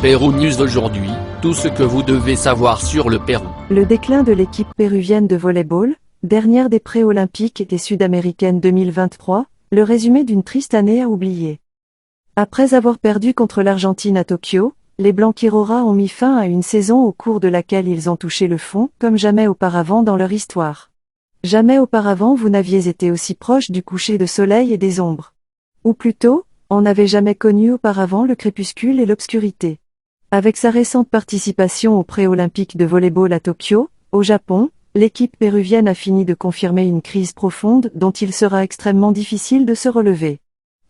Pérou News aujourd'hui, tout ce que vous devez savoir sur le Pérou. Le déclin de l'équipe péruvienne de volley-ball, dernière des pré-olympiques et sud-américaines 2023, le résumé d'une triste année à oublier. Après avoir perdu contre l'Argentine à Tokyo, les Blanquirora ont mis fin à une saison au cours de laquelle ils ont touché le fond comme jamais auparavant dans leur histoire. Jamais auparavant vous n'aviez été aussi proche du coucher de soleil et des ombres. Ou plutôt, on n'avait jamais connu auparavant le crépuscule et l'obscurité. Avec sa récente participation aux pré-olympiques de volley-ball à Tokyo, au Japon, l'équipe péruvienne a fini de confirmer une crise profonde dont il sera extrêmement difficile de se relever.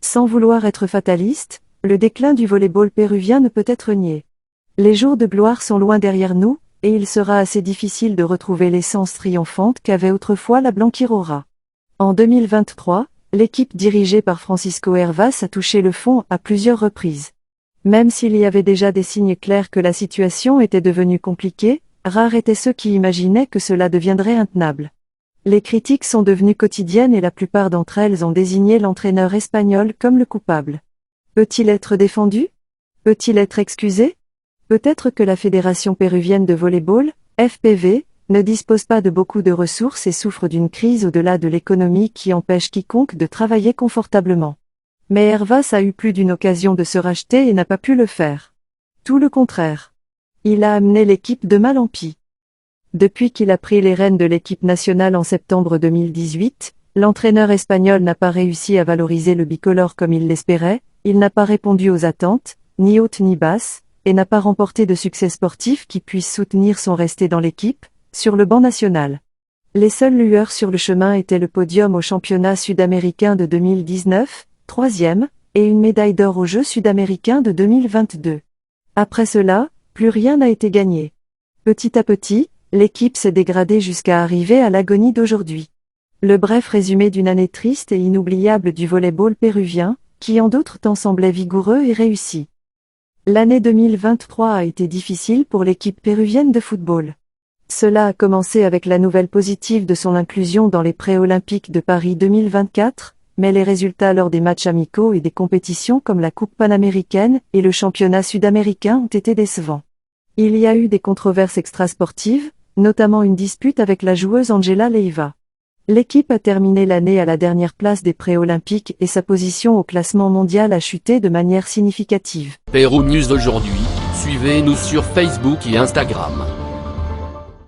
Sans vouloir être fataliste, le déclin du volley-ball péruvien ne peut être nié. Les jours de gloire sont loin derrière nous, et il sera assez difficile de retrouver l'essence triomphante qu'avait autrefois la Blanquirora. En 2023, l'équipe dirigée par Francisco Hervás a touché le fond à plusieurs reprises. Même s'il y avait déjà des signes clairs que la situation était devenue compliquée, rares étaient ceux qui imaginaient que cela deviendrait intenable. Les critiques sont devenues quotidiennes et la plupart d'entre elles ont désigné l'entraîneur espagnol comme le coupable. Peut-il être défendu? Peut-il être excusé? Peut-être que la Fédération péruvienne de volley-ball, FPV, ne dispose pas de beaucoup de ressources et souffre d'une crise au-delà de l'économie qui empêche quiconque de travailler confortablement. Mais Hervás a eu plus d'une occasion de se racheter et n'a pas pu le faire. Tout le contraire. Il a amené l'équipe de mal en pis. Depuis qu'il a pris les rênes de l'équipe nationale en septembre 2018, l'entraîneur espagnol n'a pas réussi à valoriser le bicolore comme il l'espérait, il n'a pas répondu aux attentes, ni hautes ni basses, et n'a pas remporté de succès sportif qui puisse soutenir son rester dans l'équipe, sur le banc national. Les seules lueurs sur le chemin étaient le podium au championnat sud-américain de 2019, 3e, et une médaille d'or aux Jeux sud-américains de 2022. Après cela, plus rien n'a été gagné. Petit à petit, l'équipe s'est dégradée jusqu'à arriver à l'agonie d'aujourd'hui. Le bref résumé d'une année triste et inoubliable du volley-ball péruvien, qui en d'autres temps semblait vigoureux et réussi. L'année 2023 a été difficile pour l'équipe péruvienne de football. Cela a commencé avec la nouvelle positive de son inclusion dans les pré-olympiques de Paris 2024, mais les résultats lors des matchs amicaux et des compétitions comme la Coupe panaméricaine et le championnat sud-américain ont été décevants. Il y a eu des controverses extrasportives, notamment une dispute avec la joueuse Angela Leiva. L'équipe a terminé l'année à la dernière place des pré-olympiques et sa position au classement mondial a chuté de manière significative. Pérou News aujourd'hui, suivez-nous sur Facebook et Instagram.